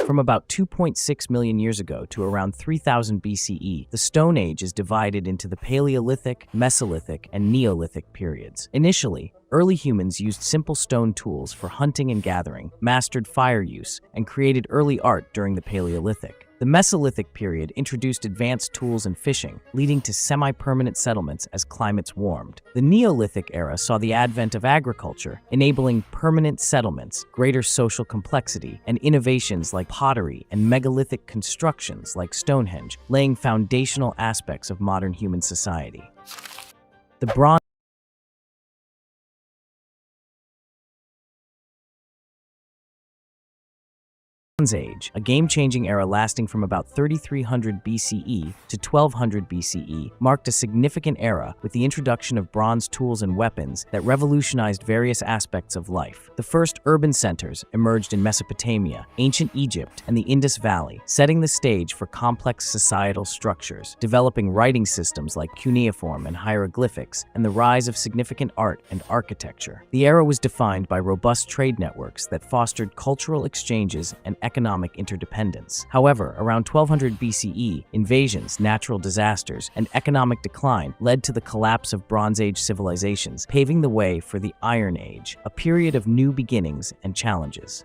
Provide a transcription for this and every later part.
From about 2.6 million years ago to around 3000 BCE, the Stone Age is divided into the Paleolithic, Mesolithic, and Neolithic periods. Initially, early humans used simple stone tools for hunting and gathering, mastered fire use, and created early art during the Paleolithic. The Mesolithic period introduced advanced tools and fishing, leading to semi-permanent settlements as climates warmed. The Neolithic era saw the advent of agriculture, enabling permanent settlements, greater social complexity, and innovations like pottery and megalithic constructions like Stonehenge, laying foundational aspects of modern human society. The Bronze Age, a game-changing era lasting from about 3300 BCE to 1200 BCE, marked a significant era with the introduction of bronze tools and weapons that revolutionized various aspects of life. The first urban centers emerged in Mesopotamia, ancient Egypt, and the Indus Valley, setting the stage for complex societal structures, developing writing systems like cuneiform and hieroglyphics, and the rise of significant art and architecture. The era was defined by robust trade networks that fostered cultural exchanges and economic interdependence. However, around 1200 BCE, invasions, natural disasters, and economic decline led to the collapse of Bronze Age civilizations, paving the way for the Iron Age, a period of new beginnings and challenges.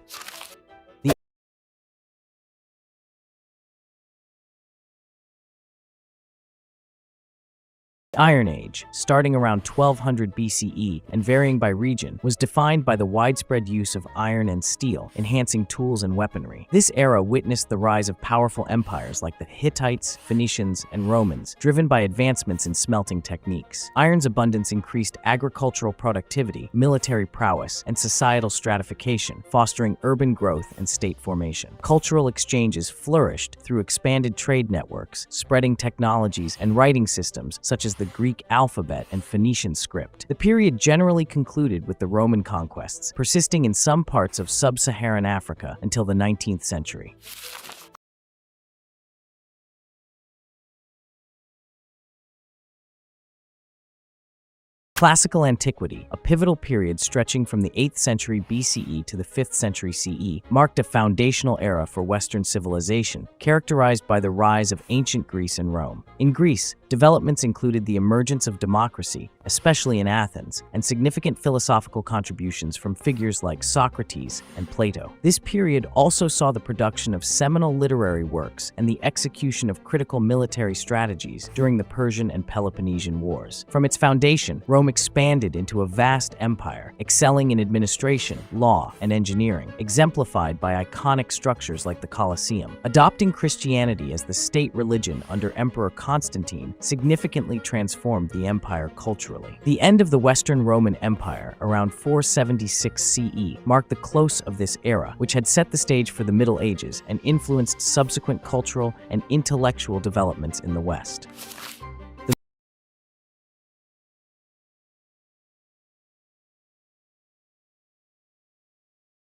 The Iron Age, starting around 1200 BCE and varying by region, was defined by the widespread use of iron and steel, enhancing tools and weaponry. This era witnessed the rise of powerful empires like the Hittites, Phoenicians, and Romans, driven by advancements in smelting techniques. Iron's abundance increased agricultural productivity, military prowess, and societal stratification, fostering urban growth and state formation. Cultural exchanges flourished through expanded trade networks, spreading technologies and writing systems such as the Greek alphabet and Phoenician script. The period generally concluded with the Roman conquests, persisting in some parts of sub-Saharan Africa until the 19th century. Classical Antiquity, a pivotal period stretching from the 8th century BCE to the 5th century CE, marked a foundational era for Western civilization, characterized by the rise of ancient Greece and Rome. In Greece, developments included the emergence of democracy, especially in Athens, and significant philosophical contributions from figures like Socrates and Plato. This period also saw the production of seminal literary works and the execution of critical military strategies during the Persian and Peloponnesian Wars. From its foundation, Rome expanded into a vast empire, excelling in administration, law, and engineering, exemplified by iconic structures like the Colosseum. Adopting Christianity as the state religion under Emperor Constantine significantly transformed the empire culturally. The end of the Western Roman Empire, around 476 CE, marked the close of this era, which had set the stage for the Middle Ages and influenced subsequent cultural and intellectual developments in the West.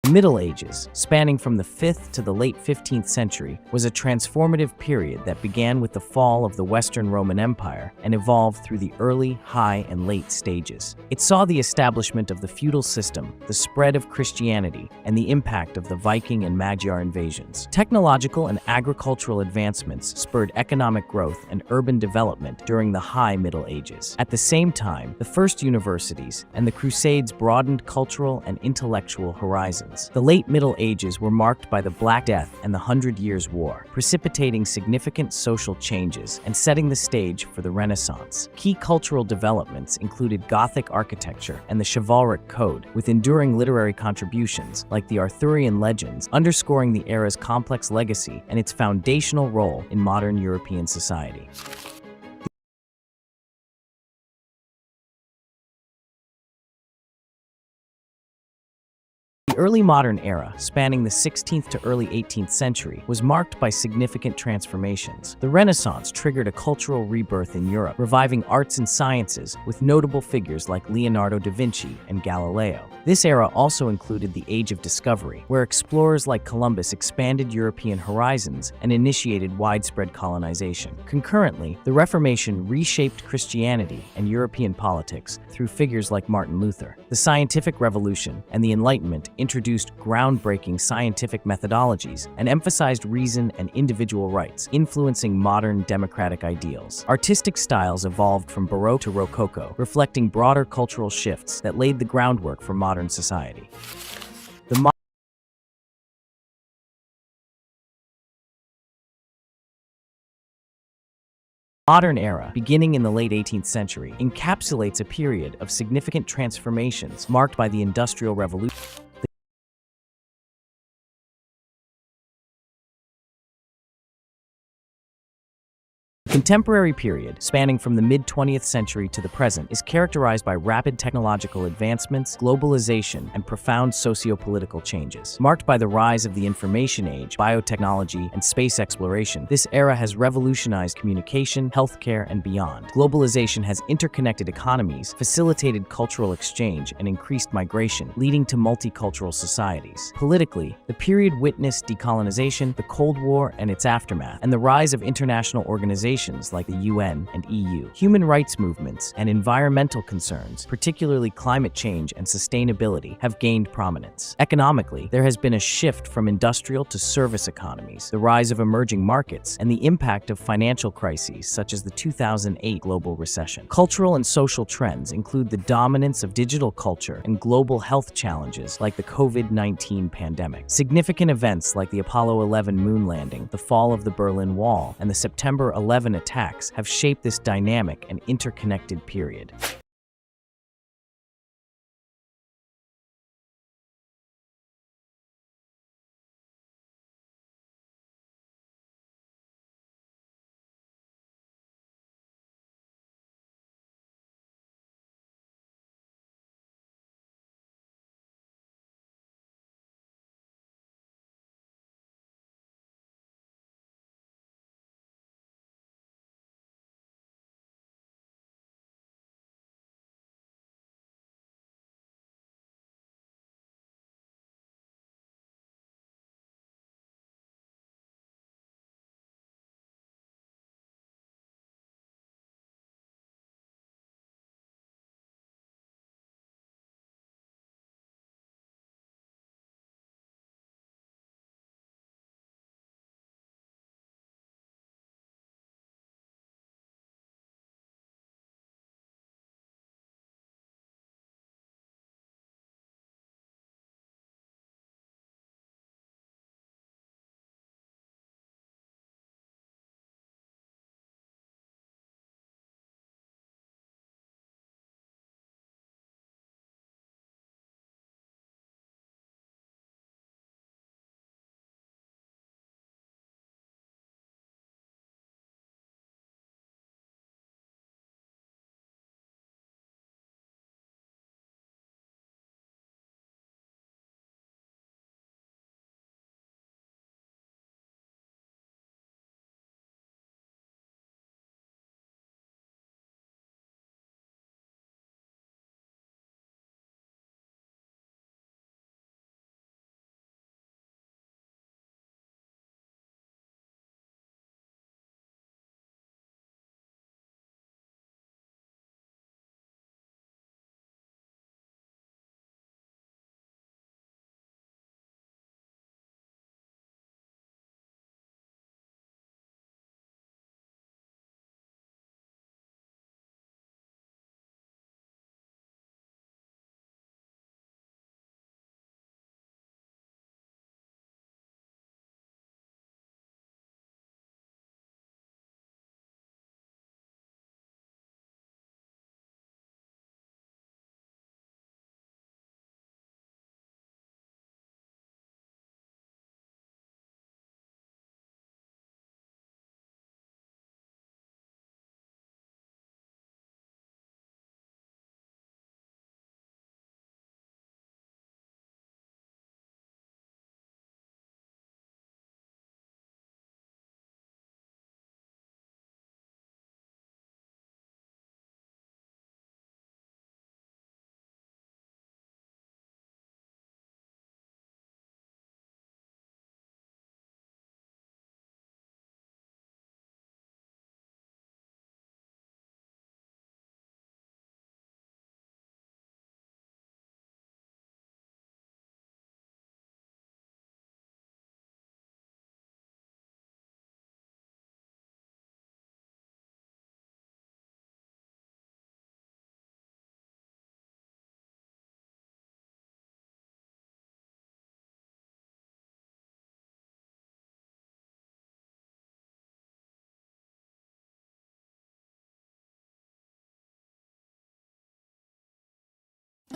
The Middle Ages, spanning from the 5th to the late 15th century, was a transformative period that began with the fall of the Western Roman Empire and evolved through the early, high, and late stages. It saw the establishment of the feudal system, the spread of Christianity, and the impact of the Viking and Magyar invasions. Technological and agricultural advancements spurred economic growth and urban development during the High Middle Ages. At the same time, the first universities and the Crusades broadened cultural and intellectual horizons. The late Middle Ages were marked by the Black Death and the 100 Years' War, precipitating significant social changes and setting the stage for the Renaissance. Key cultural developments included Gothic architecture and the chivalric code, with enduring literary contributions like the Arthurian legends, underscoring the era's complex legacy and its foundational role in modern European society. The early modern era, spanning the 16th to early 18th century, was marked by significant transformations. The Renaissance triggered a cultural rebirth in Europe, reviving arts and sciences with notable figures like Leonardo da Vinci and Galileo. This era also included the Age of Discovery, where explorers like Columbus expanded European horizons and initiated widespread colonization. Concurrently, the Reformation reshaped Christianity and European politics through figures like Martin Luther. The Scientific Revolution and the Enlightenment introduced groundbreaking scientific methodologies and emphasized reason and individual rights, influencing modern democratic ideals. Artistic styles evolved from Baroque to Rococo, reflecting broader cultural shifts that laid the groundwork for modern society. The modern era, beginning in the late 18th century, encapsulates a period of significant transformations marked by the Industrial Revolution. The contemporary period, spanning from the mid-20th century to the present, is characterized by rapid technological advancements, globalization, and profound socio-political changes. Marked by the rise of the information age, biotechnology, and space exploration, this era has revolutionized communication, healthcare, and beyond. Globalization has interconnected economies, facilitated cultural exchange, and increased migration, leading to multicultural societies. Politically, the period witnessed decolonization, the Cold War and its aftermath, and the rise of international organizations like the UN and EU. Human rights movements and environmental concerns, particularly climate change and sustainability, have gained prominence. Economically, there has been a shift from industrial to service economies, the rise of emerging markets, and the impact of financial crises such as the 2008 global recession. Cultural and social trends include the dominance of digital culture and global health challenges like the COVID-19 pandemic. Significant events like the Apollo 11 moon landing, the fall of the Berlin Wall, and the September 11 attacks have shaped this dynamic and interconnected period.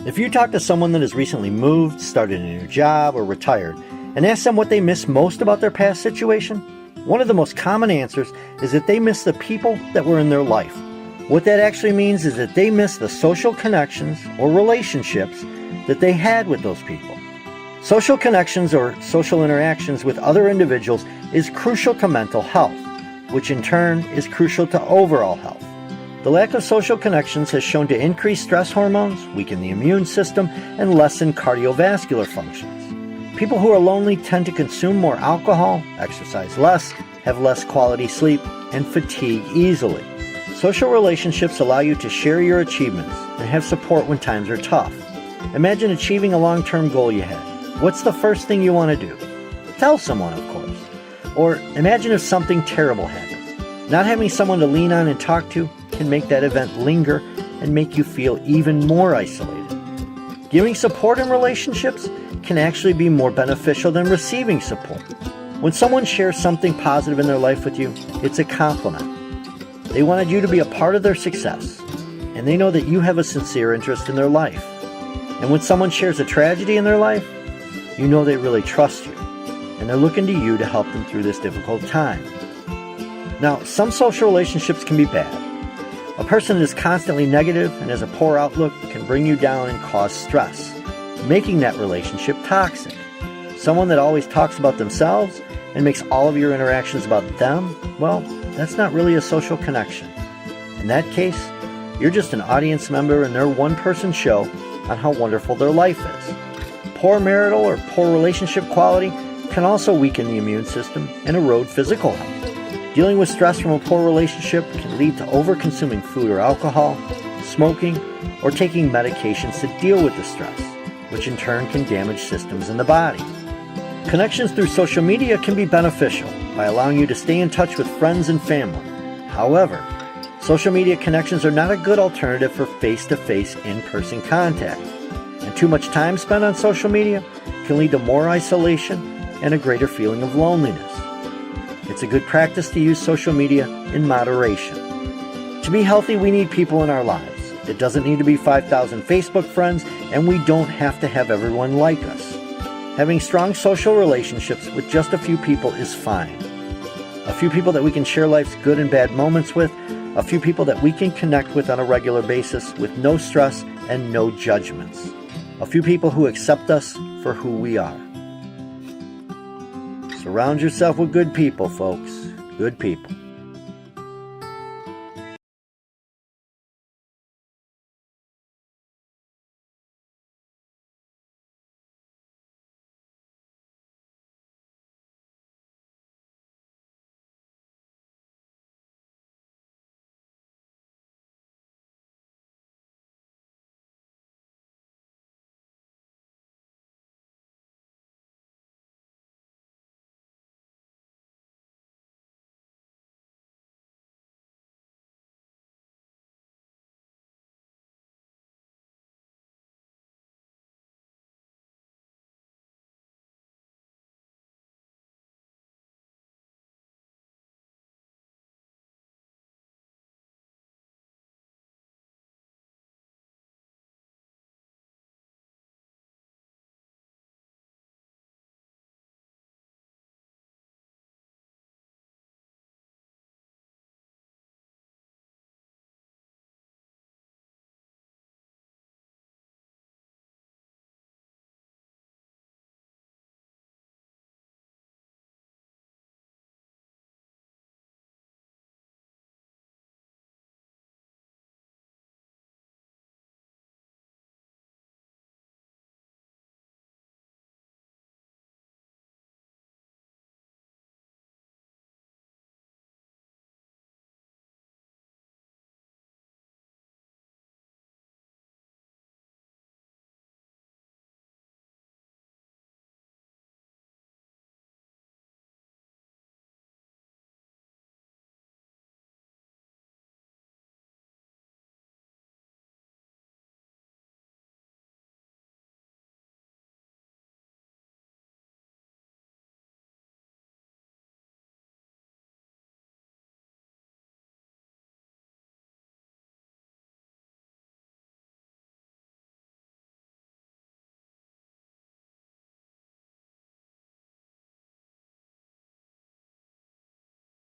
If you talk to someone that has recently moved, started a new job, or retired, and ask them what they miss most about their past situation, one of the most common answers is that they miss the people that were in their life. What that actually means is that they miss the social connections or relationships that they had with those people. Social connections or social interactions with other individuals is crucial to mental health, which in turn is crucial to overall health. The lack of social connections has shown to increase stress hormones, weaken the immune system, and lessen cardiovascular functions. People who are lonely tend to consume more alcohol, exercise less, have less quality sleep, and fatigue easily. Social relationships allow you to share your achievements and have support when times are tough. Imagine achieving a long-term goal you had. What's the first thing you want to do? Tell someone, of course. Or imagine if something terrible happens. Not having someone to lean on and talk to can make that event linger and make you feel even more isolated. Giving support in relationships can actually be more beneficial than receiving support. When someone shares something positive in their life with you, it's a compliment. They wanted you to be a part of their success, and they know that you have a sincere interest in their life. And when someone shares a tragedy in their life, you know they really trust you, and they're looking to you to help them through this difficult time. Now, some social relationships can be bad. A person that is constantly negative and has a poor outlook can bring you down and cause stress, making that relationship toxic. Someone that always talks about themselves and makes all of your interactions about them, well, that's not really a social connection. In that case, you're just an audience member in their one-person show on how wonderful their life is. Poor marital or poor relationship quality can also weaken the immune system and erode physical health. Dealing with stress from a poor relationship can lead to over-consuming food or alcohol, smoking, or taking medications to deal with the stress, which in turn can damage systems in the body. Connections through social media can be beneficial by allowing you to stay in touch with friends and family. However, social media connections are not a good alternative for face-to-face, in-person contact. And too much time spent on social media can lead to more isolation and a greater feeling of loneliness. It's a good practice to use social media in moderation. To be healthy, we need people in our lives. It doesn't need to be 5,000 Facebook friends, and we don't have to have everyone like us. Having strong social relationships with just a few people is fine. A few people that we can share life's good and bad moments with, a few people that we can connect with on a regular basis with no stress and no judgments. A few people who accept us for who we are. Surround yourself with good people, folks. Good people.